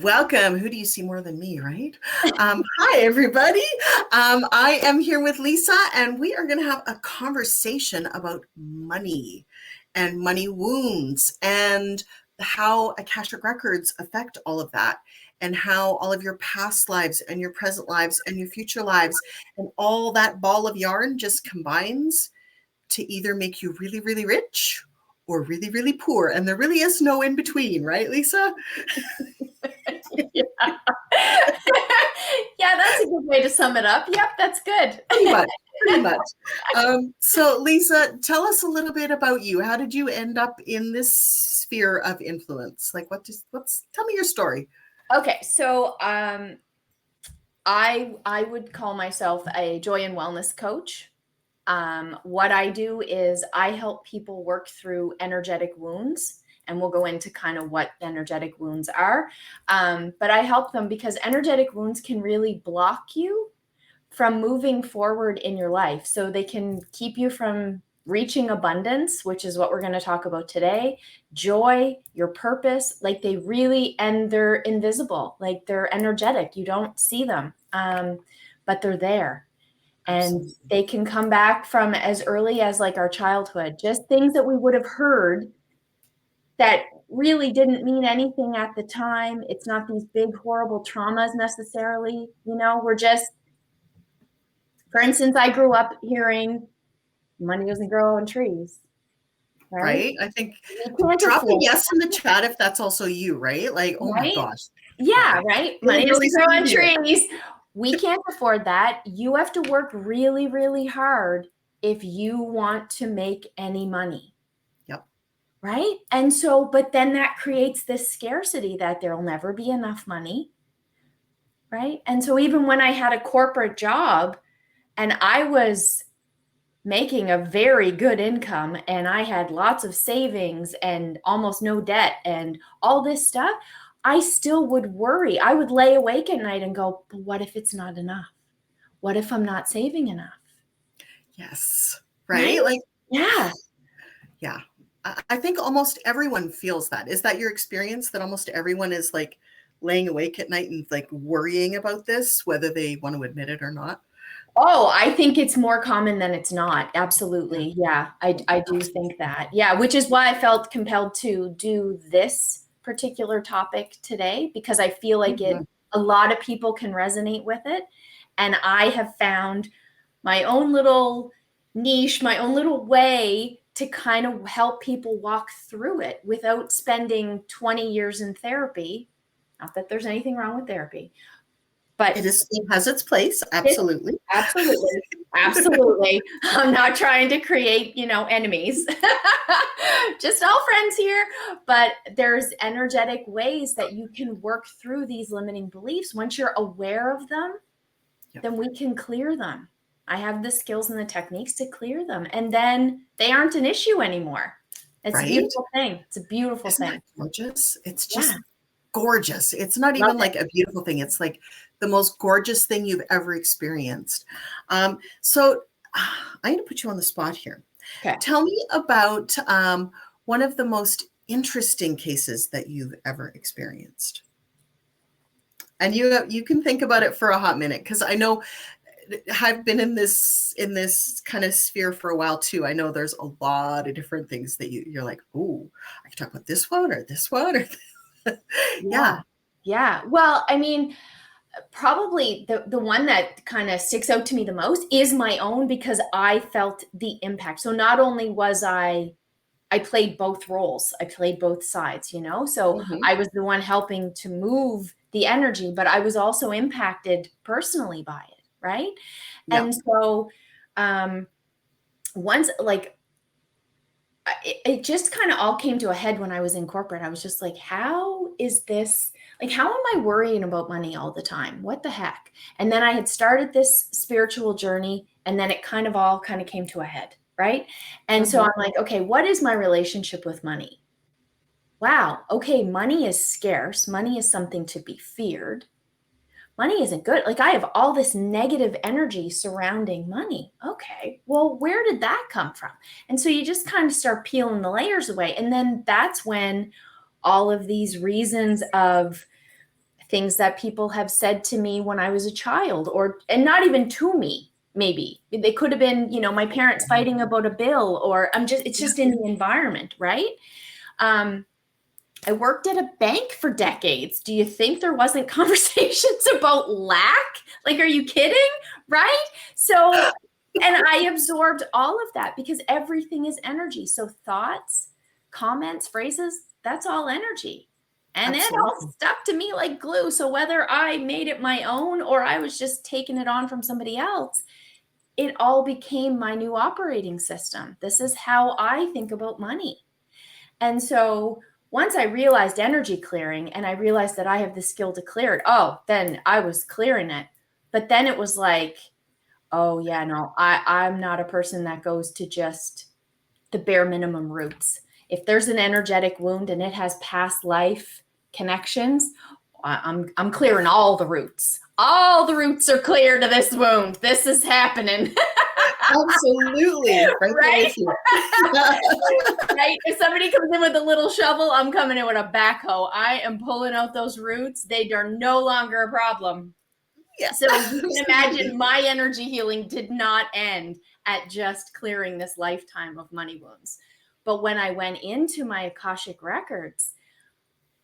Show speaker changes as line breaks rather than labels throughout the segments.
Welcome. Who do you see more than me, right? Hi, everybody. I am here with Leasa, and we are going to have a conversation about money and money wounds and how Akashic Records affect all of that, and how all of your past lives and your present lives and your future lives and all that ball of yarn just combines to either make you really, really rich or really, really poor. And there really is no in between, right, Leasa?
Yeah. Yeah, that's a good way to sum it up. Yep, that's good.
Pretty much. So Leasa, tell us a little bit about you. How did you end up in this sphere of influence? Like tell me your story.
Okay, so I would call myself a joy and wellness coach. What I do is I help people work through energetic wounds, and we'll go into kind of what energetic wounds are. But I help them because energetic wounds can really block you from moving forward in your life. So they can keep you from reaching abundance, which is what we're going to talk about today. Joy, your purpose, like they really, and they're invisible, like they're energetic. You don't see them, but they're there. And they can come back from as early as like our childhood, just things that we would have heard that really didn't mean anything at the time. It's not these big, horrible traumas necessarily. We're just, for instance, I grew up hearing money doesn't grow on trees.
Right? I think drop a yes in the chat if that's also you, right? Like, oh my gosh.
Yeah, right. Money doesn't grow on trees. We can't afford that. You have to work really, really hard if you want to make any money.
Yep.
Right? And so, but then that creates this scarcity that there'll never be enough money. Right? And so even when I had a corporate job and I was making a very good income and I had lots of savings and almost no debt and all this stuff, I still would worry. I would lay awake at night and go, but what if it's not enough? What if I'm not saving enough?
Yes. Right? Like,
yeah.
Yeah. I think almost everyone feels that. Is that your experience, that almost everyone is like laying awake at night and like worrying about this, whether they want to admit it or not?
Oh, I think it's more common than it's not. Absolutely. Yeah, I do think that. Yeah, which is why I felt compelled to do this particular topic today, because I feel like a lot of people can resonate with it. And I have found my own little niche, my own little way to kind of help people walk through it without spending 20 years in therapy. Not that there's anything wrong with therapy. But
it has its place. Absolutely.
Absolutely. I'm not trying to create, enemies. Just all friends here. But there's energetic ways that you can work through these limiting beliefs. Once you're aware of them, then we can clear them. I have the skills and the techniques to clear them. And then they aren't an issue anymore. It's a beautiful thing. It's a beautiful thing.
That gorgeous. It's just gorgeous. It's not even like a beautiful thing. It's like the most gorgeous thing you've ever experienced. So I'm going to put you on the spot here.
Okay.
Tell me about one of the most interesting cases that you've ever experienced. And you can think about it for a hot minute, because I know I've been in this kind of sphere for a while too. I know there's a lot of different things that you're like, oh, I can talk about this one or this one or
Yeah. Well, I mean, probably the one that kind of sticks out to me the most is my own, because I felt the impact. So not only was I played both roles, I played both sides, so I was the one helping to move the energy, but I was also impacted personally by it. Right. Yeah. And so once, like, it just kind of all came to a head when I was in corporate. I was just like, how is this? Like, how am I worrying about money all the time? What the heck? And then I had started this spiritual journey, and then it kind of all came to a head. Right. And so I'm like, okay, what is my relationship with money? Wow. Okay. Money is scarce. Money is something to be feared. Money isn't good. Like, I have all this negative energy surrounding money. Okay, well, where did that come from? And so you just kind of start peeling the layers away. And then that's when all of these reasons of things that people have said to me when I was a child, and not even to me. Maybe they could have been, my parents fighting about a bill, or it's just in the environment, right? I worked at a bank for decades. Do you think there wasn't conversations about lack? Like, are you kidding? Right? So, and I absorbed all of that because everything is energy. So thoughts, comments, phrases, that's all energy. And Absolutely. It all stuck to me like glue. So whether I made it my own or I was just taking it on from somebody else, it all became my new operating system. This is how I think about money. And so once I realized energy clearing and I realized that I have the skill to clear it, then I was clearing it. But then it was like, oh yeah, no, I'm not a person that goes to just the bare minimum roots. If there's an energetic wound and it has past life connections, I'm clearing all the roots. All the roots are clear to this wound. This is happening.
Absolutely.
Right? Right? If somebody comes in with a little shovel, I'm coming in with a backhoe. I am pulling out those roots. They are no longer a problem. Yeah. So you can imagine my energy healing did not end at just clearing this lifetime of money wounds. But when I went into my Akashic Records,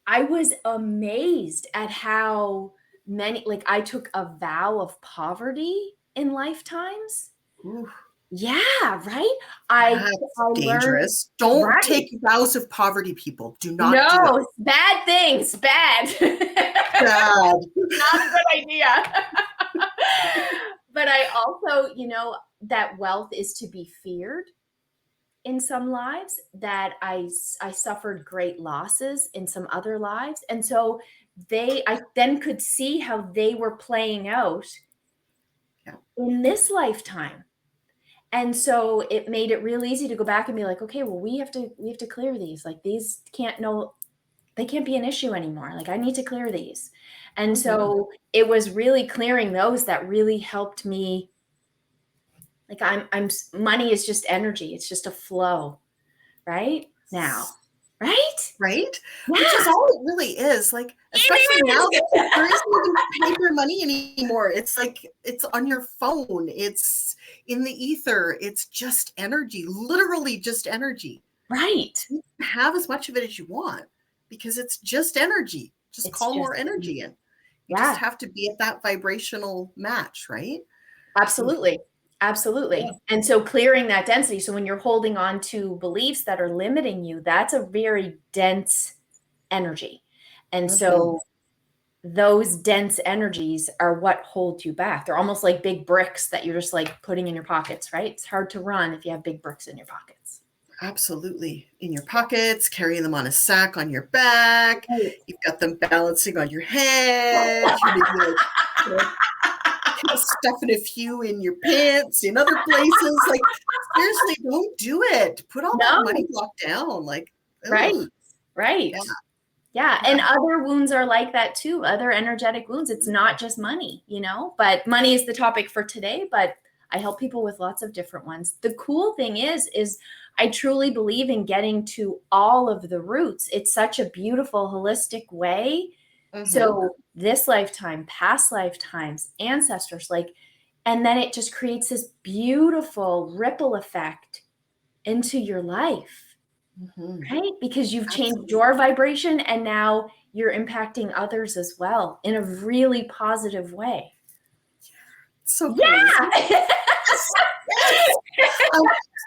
I was amazed at how many, like I took a vow of poverty in lifetimes. Ooh. Yeah, right?
That's dangerous. Don't take vows of poverty, people. Do not do it.
No, bad things. Bad. Bad. Not a good idea. But I also, that wealth is to be feared in some lives, that I suffered great losses in some other lives. And so I then could see how they were playing out in this lifetime. And so it made it real easy to go back and be like, okay, well, we have to clear these. Like these they can't be an issue anymore. Like I need to clear these. And so it was really clearing those that really helped me. Like money is just energy. It's just a flow right now. Right?
Right? Yeah. Which is all it really is. Like, especially now that there isn't even paper money anymore. It's like, it's on your phone. It's in the ether. It's just energy, literally just energy.
Right.
You can have as much of it as you want because it's just energy. Just call more energy in. You just have to be at that vibrational match, right?
Absolutely. Absolutely. Yeah. And so clearing that density. So when you're holding on to beliefs that are limiting you, that's a very dense energy. And so those dense energies are what hold you back. They're almost like big bricks that you're just like putting in your pockets, right? It's hard to run if you have big bricks in your pockets.
Absolutely. In your pockets, carrying them on a sack on your back. Right. You've got them balancing on your head. Stuffing a few in your pants in other places. Like, seriously, don't do it. Put all that money block down. Like,
ugh. Right. Yeah. And other wounds are like that too. Other energetic wounds. It's not just money, but money is the topic for today, but I help people with lots of different ones. The cool thing is I truly believe in getting to all of the roots. It's such a beautiful, holistic way. So this lifetime, past lifetimes, ancestors, and then it just creates this beautiful ripple effect into your life, right? Because you've changed your vibration and now you're impacting others as well in a really positive way.
So crazy. Yeah.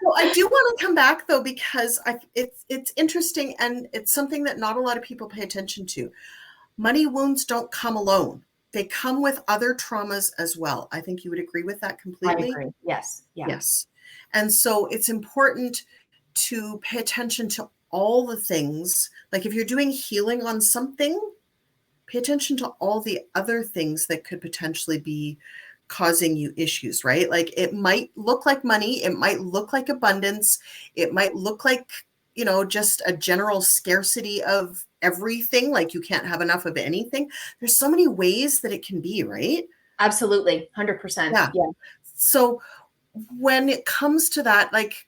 So I do want to come back though, because it's interesting and it's something that not a lot of people pay attention to. Money wounds don't come alone. They come with other traumas as well. I think you would agree with that completely.
I agree. Yes. Yeah.
Yes. And so it's important to pay attention to all the things. Like if you're doing healing on something, pay attention to all the other things that could potentially be causing you issues, right? Like it might look like money. It might look like abundance. It might look like, just a general scarcity of everything. Like you can't have enough of anything. There's so many ways that it can be, right?
Absolutely. 100%.
Yeah. So when it comes to that, like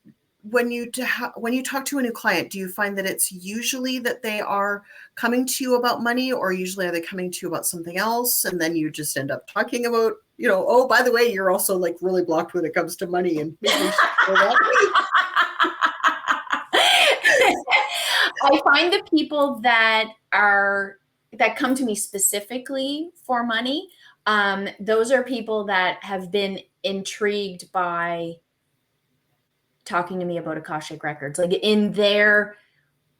when you talk to a new client, do you find that it's usually that they are coming to you about money, or usually are they coming to you about something else, and then you just end up talking about, oh, by the way, you're also like really blocked when it comes to money, and maybe we should go that way?
I find the people that come to me specifically for money, those are people that have been intrigued by talking to me about Akashic Records, like in their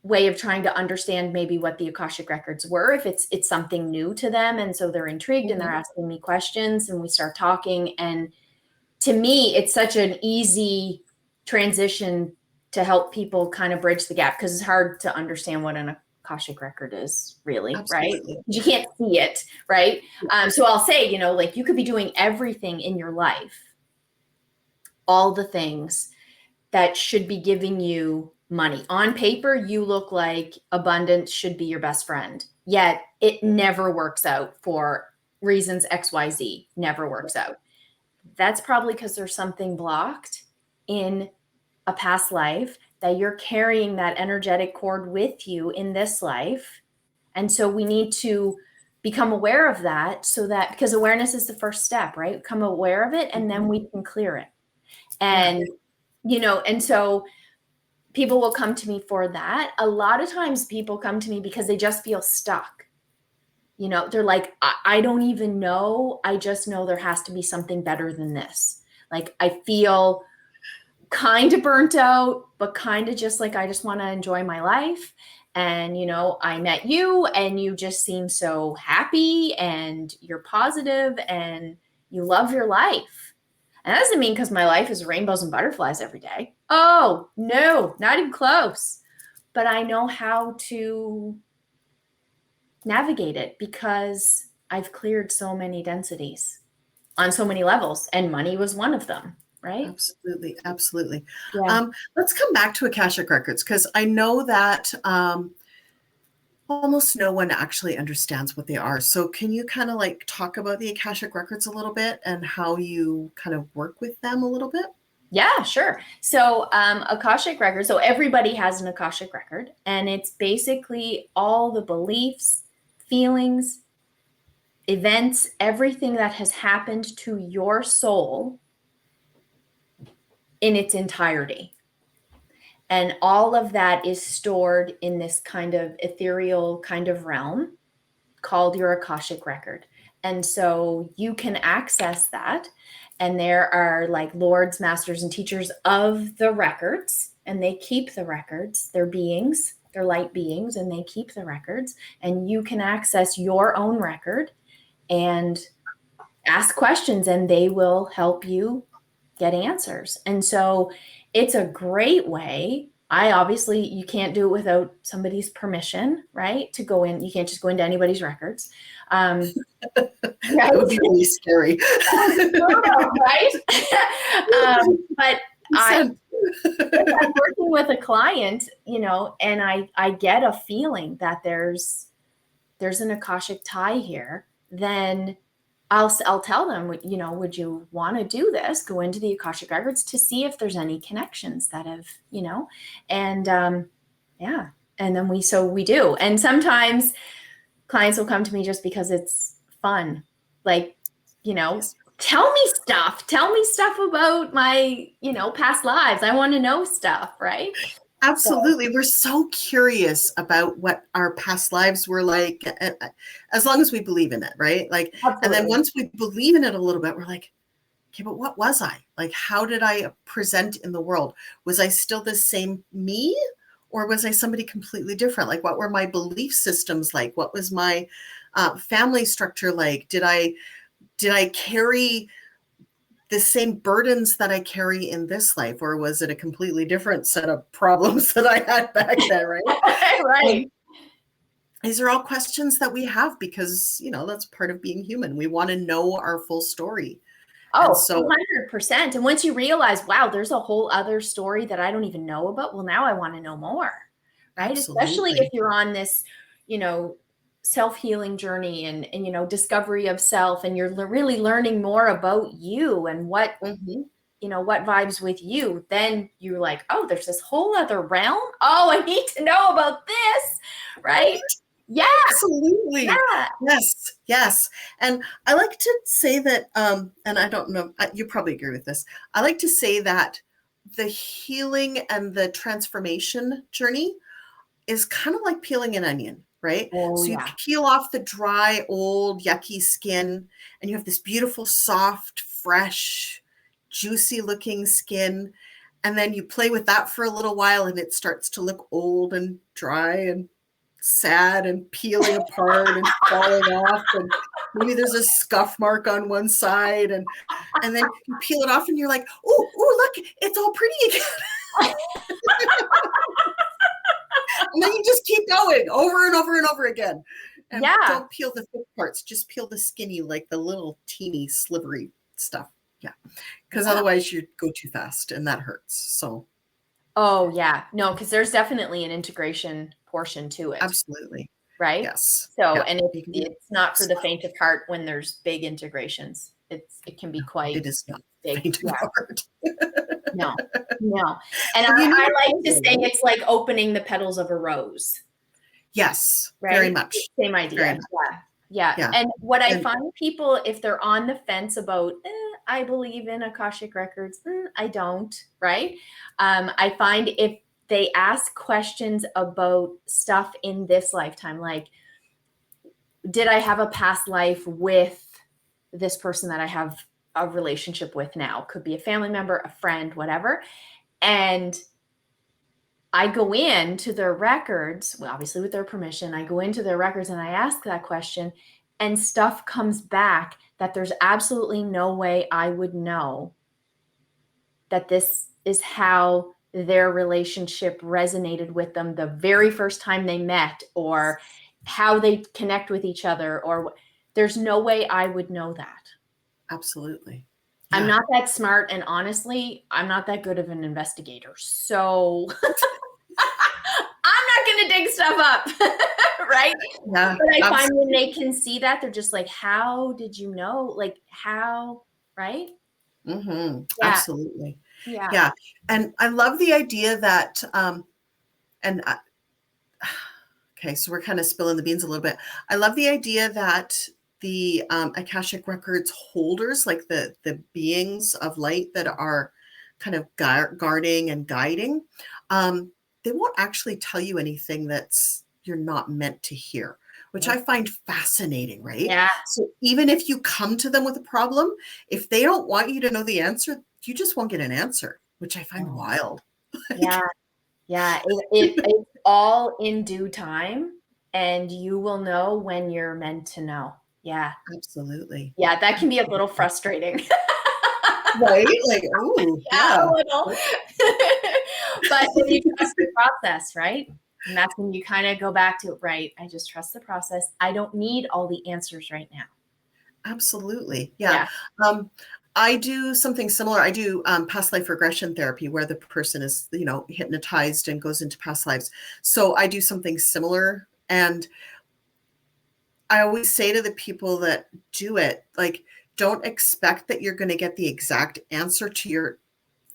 way of trying to understand maybe what the Akashic Records were, if it's something new to them. And so they're intrigued and they're asking me questions, and we start talking. And to me, it's such an easy transition to help people kind of bridge the gap, because it's hard to understand what an Akashic Record is really,
Absolutely.
right? You can't see it, right? So I'll say, like you could be doing everything in your life, all the things that should be giving you money. On paper, you look like abundance should be your best friend, yet it never works out for reasons XYZ, never works out. That's probably because there's something blocked in a past life that you're carrying that energetic cord with you in this life. And so we need to become aware of that, so that, because awareness is the first step, right? Become aware of it, and then we can clear it. And, and so people will come to me for that. A lot of times people come to me because they just feel stuck. They're like, I don't even know. I just know there has to be something better than this. Like, I feel kind of burnt out, but kind of just like, I just want to enjoy my life. And, I met you and you just seem so happy and you're positive and you love your life. And that doesn't mean because my life is rainbows and butterflies every day. Oh, no, not even close. But I know how to navigate it because I've cleared so many densities on so many levels, and money was one of them, right?
Absolutely. Absolutely.
Yeah.
Let's come back to Akashic Records, because I know that almost no one actually understands what they are. So can you kind of like talk about the Akashic Records a little bit and how you kind of work with them a little bit?
Yeah, sure. So Akashic Records, so everybody has an Akashic Record, and it's basically all the beliefs, feelings, events, everything that has happened to your soul in its entirety. And all of that is stored in this kind of ethereal kind of realm called your Akashic Record. And so you can access that. And there are like lords, masters, and teachers of the records, and they keep the records. They're beings, they're light beings, and they keep the records. And you can access your own record and ask questions, and they will help you get answers. And so it's a great way. You can't do it without somebody's permission, right? To go in, you can't just go into anybody's records. Right?
That would be really scary.
Right? But I'm working with a client, and I get a feeling that there's an Akashic tie here, then I'll tell them, would you want to do this? Go into the Akashic Records to see if there's any connections that have, and yeah. And then we do. And sometimes clients will come to me just because it's fun. Like, tell me stuff about my, past lives. I want to know stuff, right?
Absolutely. We're so curious about what our past lives were like, as long as we believe in it, right? Like, absolutely. And then once we believe in it a little bit, we're like, okay, but what was I? Like, how did I present in the world? Was I still the same me, or was I somebody completely different? Like, what were my belief systems like? What was my family structure like? Did I carry the same burdens that I carry in this life, or was it a completely different set of problems that I had back then, right?
Right.
These are all questions that we have because, that's part of being human. We want to know our full story.
Oh, so 100%. And once you realize, wow, there's a whole other story that I don't even know about. Well, now I want to know more, right? Absolutely. Especially if you're on this, self-healing journey and discovery of self, and you're really learning more about you and what what vibes with you, then you're like, oh, there's this whole other realm. Oh, I need to know about this. Right. Yeah.
Absolutely.
Yeah.
Yes. Yes. And I like to say that, and I don't know, you probably agree with this. I like to say that the healing and the transformation journey is kind of like peeling an onion, right?
Oh,
So you
yeah.
peel off the dry, old, yucky skin, and you have this beautiful, soft, fresh, juicy looking skin. And then you play with that for a little while and it starts to look old and dry and sad and peeling apart and falling off. And maybe there's a scuff mark on one side. And then you peel it off and you're like, oh, look, it's all pretty again. And then you just keep going over and over and over again. And don't peel the thick parts, just peel the skinny, like the little teeny slivery stuff. Yeah. Because otherwise you go too fast and that hurts. So.
Oh, yeah. No, because there's definitely an integration portion to it.
Absolutely.
Right?
Yes.
So, and it's not for the faint of heart when there's big integrations. It can be quite
It is not
big.
faint of heart.
No. And I like to say it's like opening the petals of a rose.
Yes.
Right?
Very much.
Same idea. Yeah. And what I find people, if they're on the fence about, I believe in Akashic Records, I don't, right? I find if they ask questions about stuff in this lifetime, like, did I have a past life with this person that I have a relationship with now? Could be a family member, a friend, whatever. And I go into their records, well, obviously with their permission, I go into their records and I ask that question, and stuff comes back that there's absolutely no way I would know that this is how their relationship resonated with them the very first time they met, or how they connect with each other, or there's no way I would know that.
Absolutely.
Yeah. I'm not that smart, and honestly, I'm not that good of an investigator. So I'm not going to dig stuff up, right?
Yeah,
but I find when they can see that, they're just like, how did you know? Like, how, right?
Mm-hmm. Yeah. Absolutely.
Yeah.
And I love the idea that, okay, so we're kind of spilling the beans a little bit. I love the idea that the Akashic Records holders, like the beings of light that are kind of guarding and guiding, they won't actually tell you anything that's you're not meant to hear, which I find fascinating, right?
Yeah.
So even if you come to them with a problem, if they don't want you to know the answer, you just won't get an answer, which I find wild.
Yeah. It's all in due time, and you will know when you're meant to know. Yeah.
Absolutely.
Yeah, that can be a little frustrating.
Right? Like, ooh,
yeah. A little. But when you trust the process, right? And that's when you kind of go back to it, right? I just trust the process. I don't need all the answers right now.
Absolutely. Yeah. I do something similar. I do past life regression therapy, where the person is, hypnotized and goes into past lives. So I do something similar. And I always say to the people that do it, like, don't expect that you're going to get the exact answer to your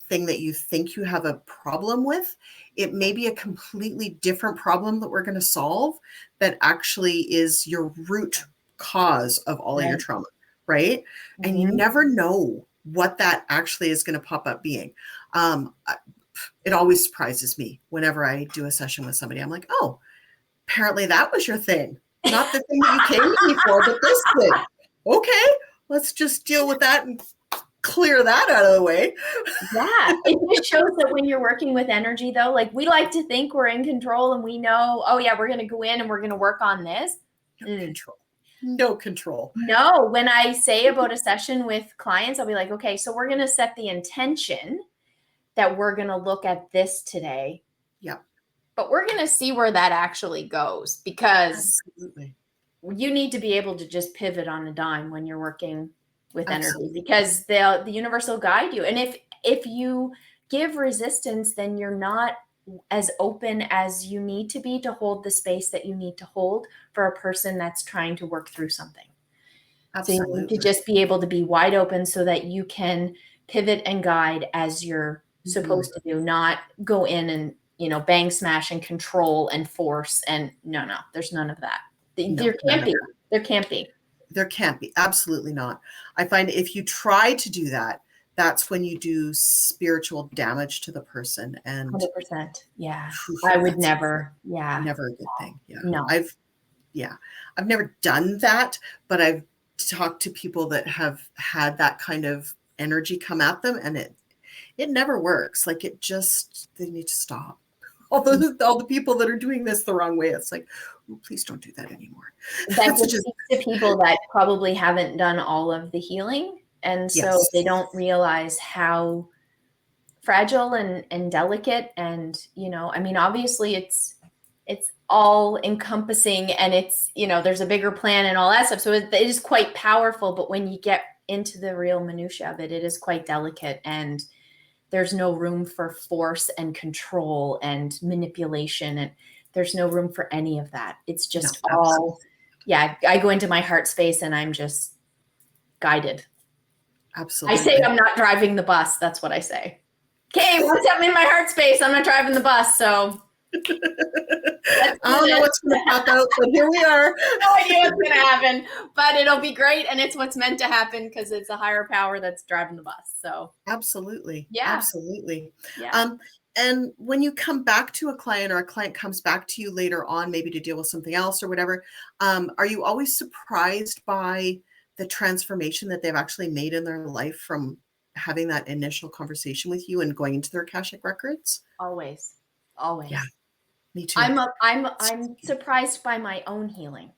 thing that you think you have a problem with. It may be a completely different problem that we're going to solve that actually is your root cause of all of your trauma, right? Mm-hmm. And you never know what that actually is going to pop up being. It always surprises me whenever I do a session with somebody. I'm like, oh, apparently that was your thing. Not the thing that you came to me for, but this thing. Okay, let's just deal with that and clear that out of the way.
Yeah, it just shows that when you're working with energy, though, like, we like to think we're in control and we know, oh yeah, we're going to go in and we're going to work on this.
No control.
No, when I say about a session with clients, I'll be like, okay, so we're going to set the intention that we're going to look at this today.
Yeah.
But we're going to see where that actually goes, because you need to be able to just pivot on a dime when you're working with energy, because the universe will guide you. And if you give resistance, then you're not as open as you need to be to hold the space that you need to hold for a person that's trying to work through something. Absolutely. So you need to just be able to be wide open so that you can pivot and guide as you're supposed to do, not go in and, bang, smash, and control and force. And no, there's none of that. There can't be. There can't be.
There can't be. Absolutely not. I find if you try to do that, that's when you do spiritual damage to the person. And
100%. Yeah. I would never. Yeah.
Never a good thing. Yeah.
No.
I've never done that, but I've talked to people that have had that kind of energy come at them, and it never works. Like they need to stop. All the people that are doing this the wrong way, it's like, oh, please don't do that anymore.
That just speaks to people that probably haven't done all of the healing. And so they don't realize how fragile and delicate. And, obviously it's all encompassing, and it's, there's a bigger plan and all that stuff. So it is quite powerful. But when you get into the real minutiae of it, it is quite delicate, and there's no room for force and control and manipulation. And there's no room for any of that. It's just all, I go into my heart space and I'm just guided.
Absolutely.
I say I'm not driving the bus. That's what I say. Okay, once I'm in my heart space, I'm not driving the bus. So
I don't know what's going to pop out, but here we are.
No idea what's going to happen, but it'll be great. And it's what's meant to happen because it's a higher power that's driving the bus. So
absolutely.
Yeah.
Absolutely.
Yeah.
And when you come back to a client, or a client comes back to you later on, maybe to deal with something else or whatever, are you always surprised by the transformation that they've actually made in their life from having that initial conversation with you and going into their Akashic Records?
Always.
Yeah, me too.
I'm surprised by my own healing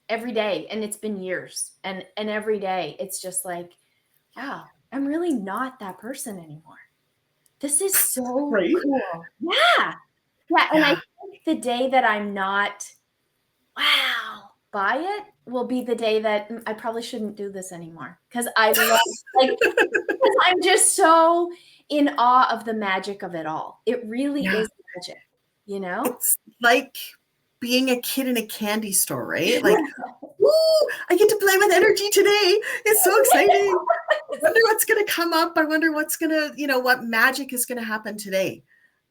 every day. And it's been years. And every day it's just like, wow, I'm really not that person anymore. This is so cool. Yeah. And I think the day that I'm not, wow, by it will be the day that I probably shouldn't do this anymore. Because I love, because I'm just so in awe of the magic of it all. It really is magic,
It's like being a kid in a candy store, right? Like, woo, I get to play with energy today. It's so exciting. I wonder what's going to come up. I wonder what's going to, what magic is going to happen today.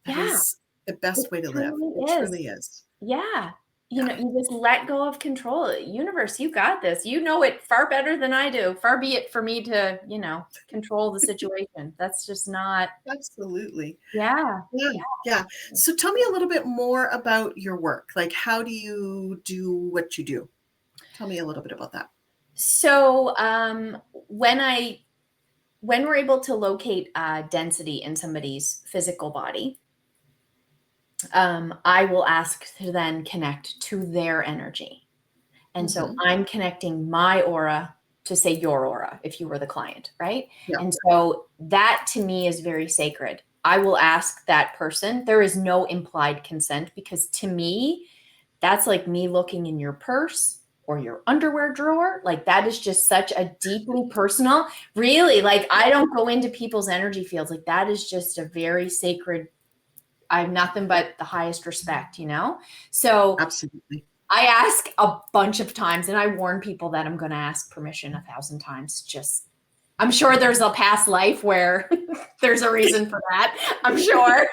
That is the best way to live. It truly is.
Yeah. You just let go of control. Universe, you got this. You know it far better than I do. Far be it for me to, control the situation. That's just not.
Absolutely.
Yeah.
So tell me a little bit more about your work. Like, how do you do what you do? Tell me a little bit about that.
So when we're able to locate density in somebody's physical body, I will ask to then connect to their energy. And so I'm connecting my aura to, say, your aura, if you were the client, right? Yeah. And so that to me is very sacred. I will ask that person. There is no implied consent, because to me, that's like me looking in your purse or your underwear drawer. Like, that is just such a deeply personal, really, like, I don't go into people's energy fields. Like, that is just a very sacred, I have nothing but the highest respect, So
absolutely.
I ask a bunch of times, and I warn people that I'm going to ask permission 1,000 times. Just, I'm sure there's a past life where there's a reason for that. I'm sure.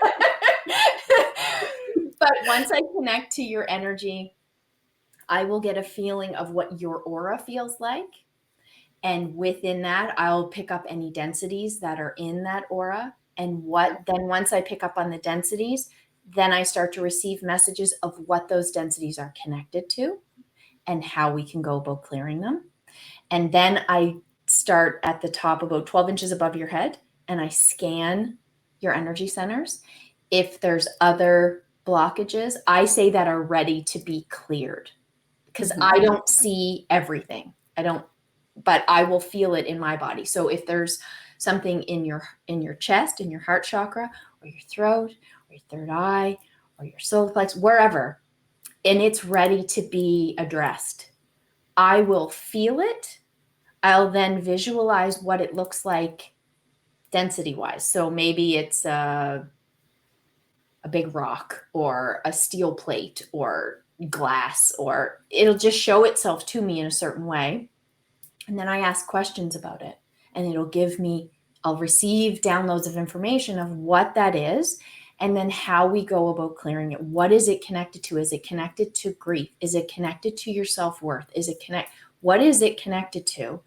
But once I connect to your energy, I will get a feeling of what your aura feels like. And within that, I'll pick up any densities that are in that aura. And then once I pick up on the densities, then I start to receive messages of what those densities are connected to and how we can go about clearing them. And then I start at the top, about 12 inches above your head, and I scan your energy centers. If there's other blockages, I say that are ready to be cleared, because I don't see everything. But I will feel it in my body. So if there's something in your chest, in your heart chakra, or your throat, or your third eye, or your solar plexus, wherever, and it's ready to be addressed, I will feel it. I'll then visualize what it looks like density-wise. So maybe it's a big rock or a steel plate or glass, or it'll just show itself to me in a certain way. And then I ask questions about it, and it'll give me I'll receive downloads of information of what that is, and then how we go about clearing it. What is it connected to? Is it connected to grief? Is it connected to your self-worth? What is it connected to?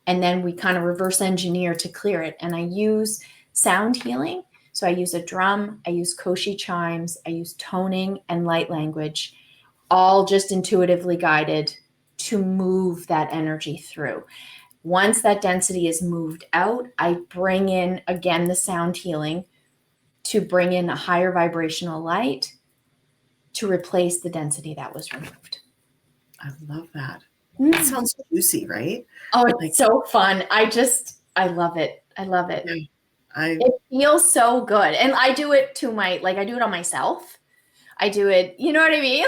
And then we kind of reverse engineer to clear it. And I use sound healing. So I use a drum, I use koshi chimes, I use toning and light language, all just intuitively guided to move that energy through. Once that density is moved out, I bring in, again, the sound healing to bring in a higher vibrational light to replace the density that was removed.
I love that. That sounds juicy, right?
Oh, it's so fun. I love it. I love it. It feels so good. And I do it I do it on myself. I do it, you know what I mean?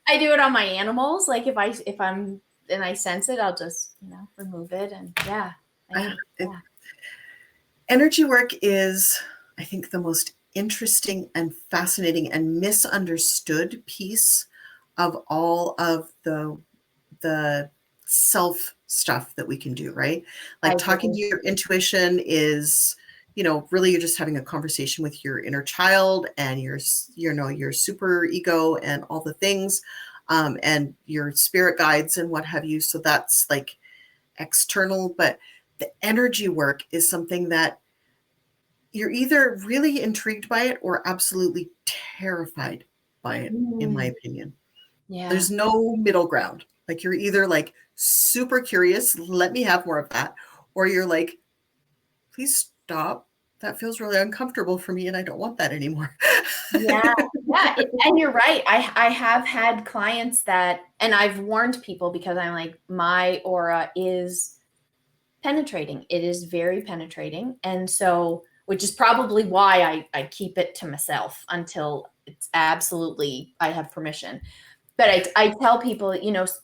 I do it on my animals. Like if I'm and I sense it, I'll just, remove it. And
energy work is, I think, the most interesting and fascinating and misunderstood piece of all of the self stuff that we can do, right? Like talking to your intuition is, really you're just having a conversation with your inner child and your super ego and all the things, and your spirit guides and what have you. So that's like external, but the energy work is something that you're either really intrigued by it or absolutely terrified by it, in my opinion.
Yeah.
There's no middle ground. Like you're either like super curious, let me have more of that, or you're like, please stop. That feels really uncomfortable for me and I don't want that anymore.
Yeah. And you're right. I have had clients that, and I've warned people because I'm like, my aura is penetrating. It is very penetrating. And so, which is probably why I keep it to myself until it's absolutely, I have permission. But I tell people,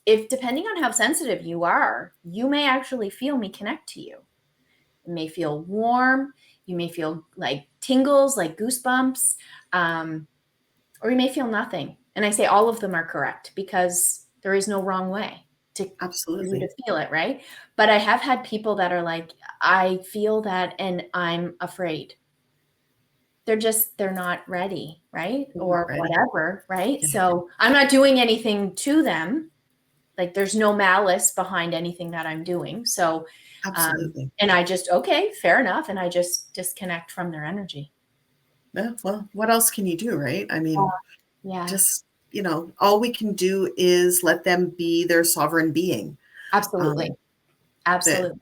if depending on how sensitive you are, you may actually feel me connect to you. You may feel warm. You may feel like tingles, like goosebumps, or you may feel nothing. And I say all of them are correct because there is no wrong way for you to feel it, right? But I have had people that are like, I feel that and I'm afraid. They're not ready, right? Or whatever, right? Yeah. So I'm not doing anything to them. Like there's no malice behind anything that I'm doing. So,
absolutely.
And I just, okay, fair enough. And I just disconnect from their energy.
Yeah, well, what else can you do, right? I mean, just, all we can do is let them be their sovereign being.
Absolutely. Absolutely.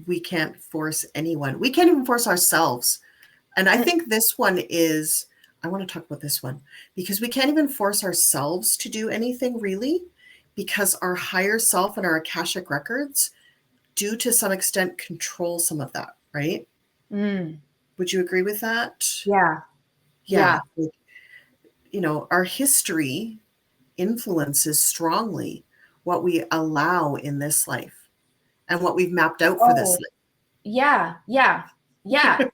We can't force anyone. We can't even force ourselves. And I think this one is, I want to talk about this one because we can't even force ourselves to do anything really, because our higher self and our Akashic records do to some extent control some of that, right? Would you agree with that?
Yeah.
Yeah. Our history influences strongly what we allow in this life and what we've mapped out for this life.
Yeah.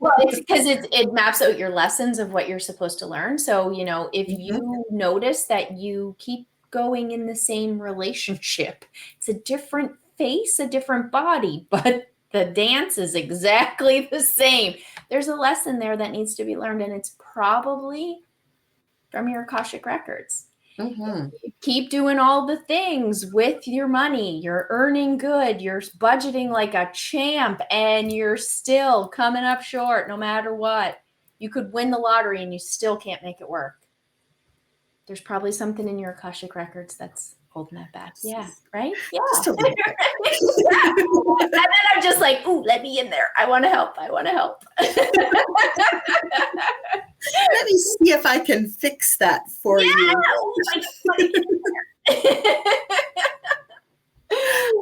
Well, it's because it maps out your lessons of what you're supposed to learn. So, if you notice that you keep going in the same relationship, it's a different face, a different body, but the dance is exactly the same. There's a lesson there that needs to be learned, and it's probably from your Akashic Records. You keep doing all the things with your money. You're earning good. You're budgeting like a champ, and you're still coming up short no matter what. You could win the lottery and you still can't make it work. There's probably something in your Akashic Records that's holding that back. Yeah, right? Yeah.
Just a little bit.
And then I'm just like, ooh, let me in there. I want to help.
Let me see if I can fix that for you.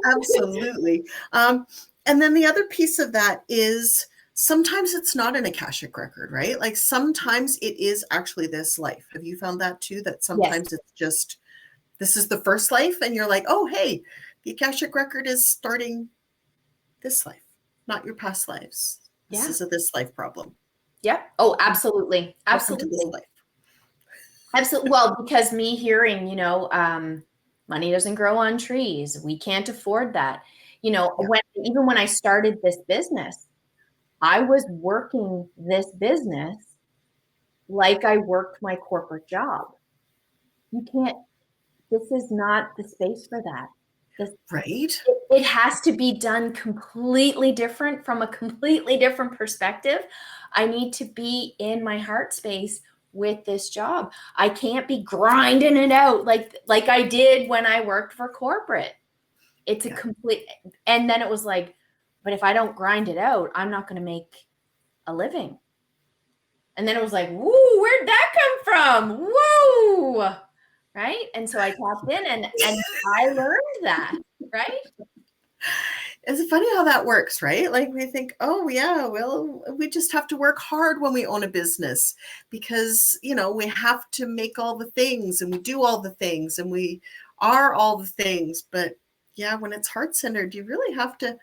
Absolutely. And then the other piece of that is sometimes it's not an Akashic record, right? Like sometimes it is actually this life. Have you found that too? That sometimes it's just, this is the first life and you're like, oh, hey, the Akashic record is starting this life, not your past lives. This is a this life problem.
Yeah. Oh, absolutely. Absolutely. Absolutely. Well, because me hearing, money doesn't grow on trees. We can't afford that.
Yeah.
Even when I started this business, I was working this business like I worked my corporate job. You can't, this is not the space for that. This,
Right.
it has to be done completely different from a completely different perspective. I need to be in my heart space with this job. I can't be grinding it out like I did when I worked for corporate. It's a
Yeah.
complete, and then it was like, but if I don't grind it out, I'm not going to make a living. And then it was like, woo, where'd that come from? Woo. Right. And so I tapped in and I learned that. Right.
It's funny how that works, right? Like we think, oh yeah, well, we just have to work hard when we own a business because, we have to make all the things and we do all the things and we are all the things. But yeah, when it's heart-centered, you really have to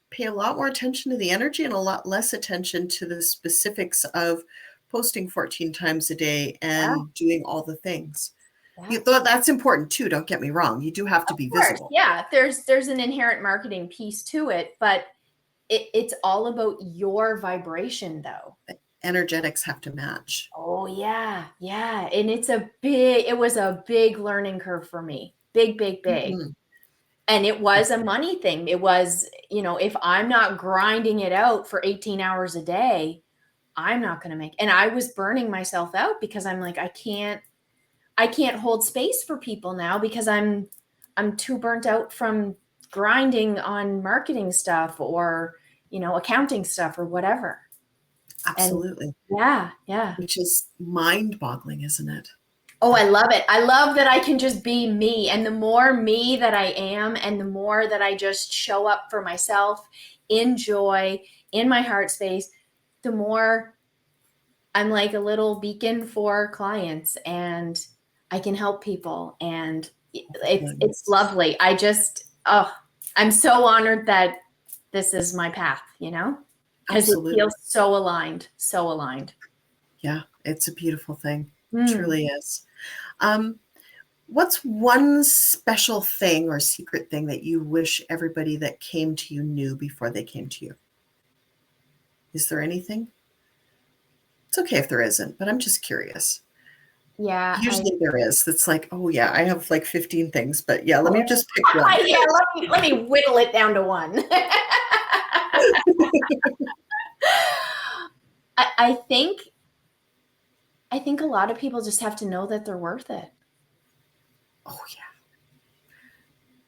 pay a lot more attention to the energy and a lot less attention to the specifics of posting 14 times a day
Yeah.
and doing all the things.
Yeah.
That's important too. Don't get me wrong. You do have to be
Of course.
visible.
Yeah. There's an inherent marketing piece to it, but it's all about your vibration though.
Energetics have to match.
Oh yeah. Yeah. And it was a big learning curve for me. Big, big, big.
Mhm.
And it was a money thing. It was, if I'm not grinding it out for 18 hours a day, I'm not going to make, and I was burning myself out because I'm like, I can't hold space for people now because I'm too burnt out from grinding on marketing stuff or, accounting stuff or whatever. And
Absolutely.
yeah, yeah.
Which is mind-boggling, isn't it?
Oh, I love it. I love that I can just be me. And the more me that I am, and the more that I just show up for myself in joy, in my heart space, the more I'm like a little beacon for clients and I can help people. And it's
Goodness.
lovely. I'm so honored that this is my path, because it
Absolutely.
feels so aligned, so aligned.
Yeah, it's a beautiful thing. It
Mm.
truly is. Um, what's one special thing or secret thing that you wish everybody that came to you knew before they came to you? Is there anything? It's okay if there isn't, but I'm just curious.
Yeah.
Usually there is. It's like, oh yeah, I have like 15 things, but yeah, let me just pick one.
Yeah, let me whittle it down to one. I think a lot of people just have to know that they're worth it.
Oh yeah.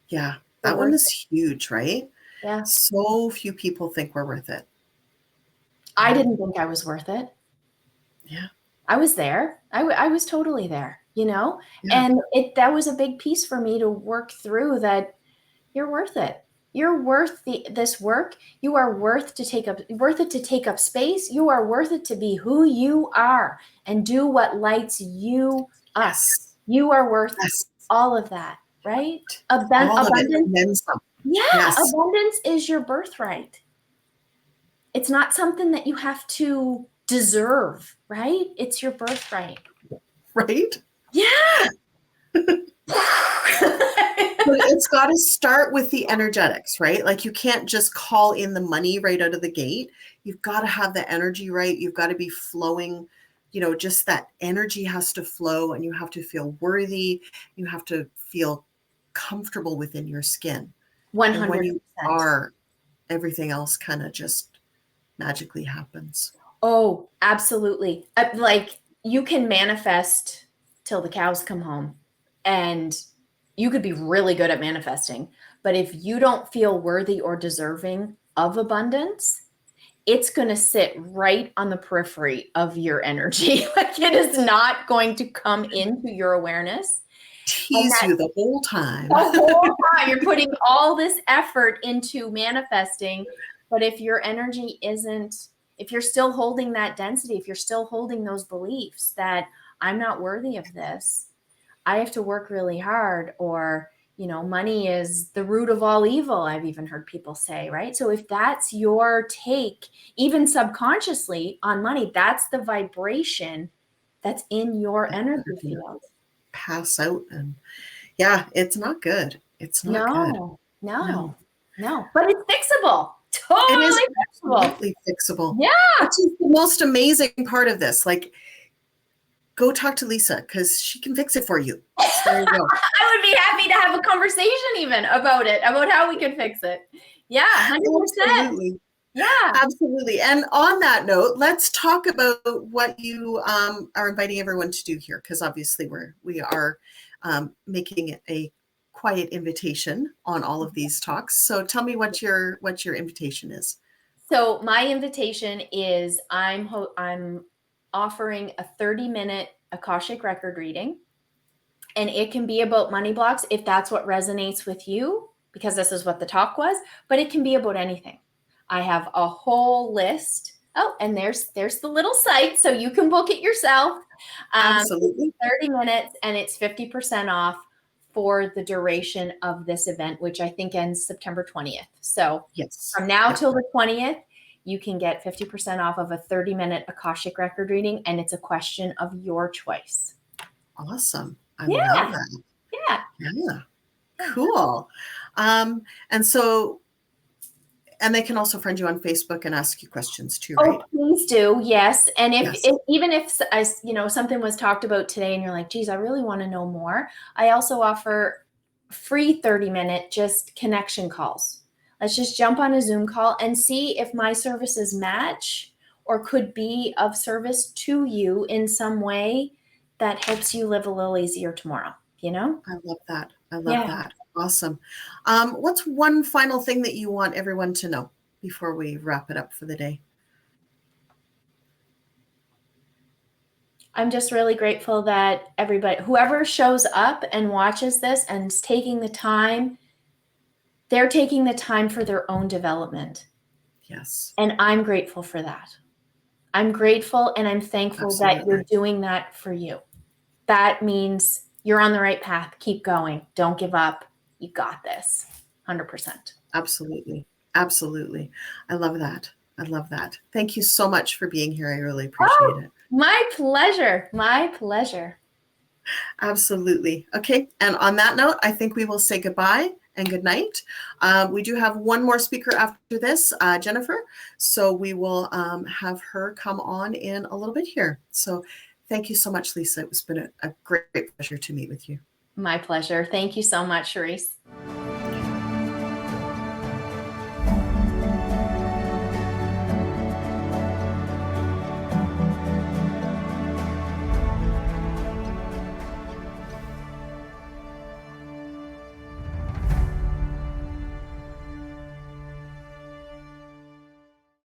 Yeah,
They're
that one
worth
is
it.
huge, right?
Yeah.
So few people think we're worth it.
I didn't think I was worth it.
Yeah.
I was there. I was totally there,
Yeah.
and that was a big piece for me to work through that you're worth it. You're worth this work. You are worth it to take up space. You are worth it to be who you are and do what lights you up.
Yes.
You are worth
Yes.
all of that, right?
All of it
Abundance.
and then some.
Yeah,
Yes.
abundance is your birthright. It's not something that you have to deserve, right? It's your birthright.
Right?
Yeah.
But it's got to start with the energetics, right? Like you can't just call in the money right out of the gate. You've got to have the energy right. You've got to be flowing, just that energy has to flow and you have to feel worthy. You have to feel comfortable within your skin. And when
100%.
you are, everything else kind of just magically happens.
Oh, absolutely. Like you can manifest till the cows come home and you could be really good at manifesting. But if you don't feel worthy or deserving of abundance, it's going to sit right on the periphery of your energy. Like it is not going to come into your awareness. And
Tease you the whole time.
the whole time you're putting all this effort into manifesting, but if your energy isn't, if you're still holding that density, if you're still holding those beliefs that I'm not worthy of this, I have to work really hard, or money is the root of all evil, I've even heard people say, right? So if that's your take, even subconsciously, on money, that's the vibration that's in your energy field.
Pass out and yeah, it's not good. It's not good.
No, no.
No.
No, but it's fixable.
It is
Totally fixable.
absolutely fixable.
Yeah.
Which is the most amazing part of this. Like, go talk to Leasa because she can fix it for you. So there you go.
I would be happy to have a conversation even about it, about how we could fix it. Yeah, 100%.
Absolutely.
Yeah.
Absolutely. And on that note, let's talk about what you are inviting everyone to do here, because obviously we are making it a quiet invitation on all of these talks. So tell me what your invitation is.
So my invitation is I'm offering a 30-minute Akashic record reading, and it can be about money blocks if that's what resonates with you, because this is what the talk was, but it can be about anything. I have a whole list. Oh, and there's the little site, so you can book it yourself.
Absolutely.
30 minutes, and it's 50% off for the duration of this event, which I think ends September 20th. So
Yes.
from now till the 20th, you can get 50% off of a 30-minute Akashic record reading, and it's a question of your choice.
Awesome. I love that.
Yeah.
Yeah. Cool. And they can also friend you on Facebook and ask you questions too, right?
Oh, please do. Yes. And if
Yes.
even if something was talked about today and you're like, geez, I really want to know more, I also offer free 30-minute just connection calls. Let's just jump on a Zoom call and see if my services match or could be of service to you in some way that helps you live a little easier tomorrow, you know?
I love that. I love that. Awesome. What's one final thing that you want everyone to know before we wrap it up for the day?
I'm just really grateful that everybody, whoever shows up and watches this and is taking the time, they're taking the time for their own development.
Yes.
And I'm grateful for that. I'm grateful and I'm thankful that you're doing that for you. That means you're on the right path. Keep going. Don't give up. You got this. 100%.
Absolutely. Absolutely. I love that. I love that. Thank you so much for being here. I really appreciate it.
My pleasure. My pleasure.
Absolutely. Okay. And on that note, I think we will say goodbye and good night. We do have one more speaker after this, Jennifer. So we will have her come on in a little bit here. So thank you so much, Leasa. It's been a great pleasure to meet with you.
My pleasure. Thank you so much, Charisse.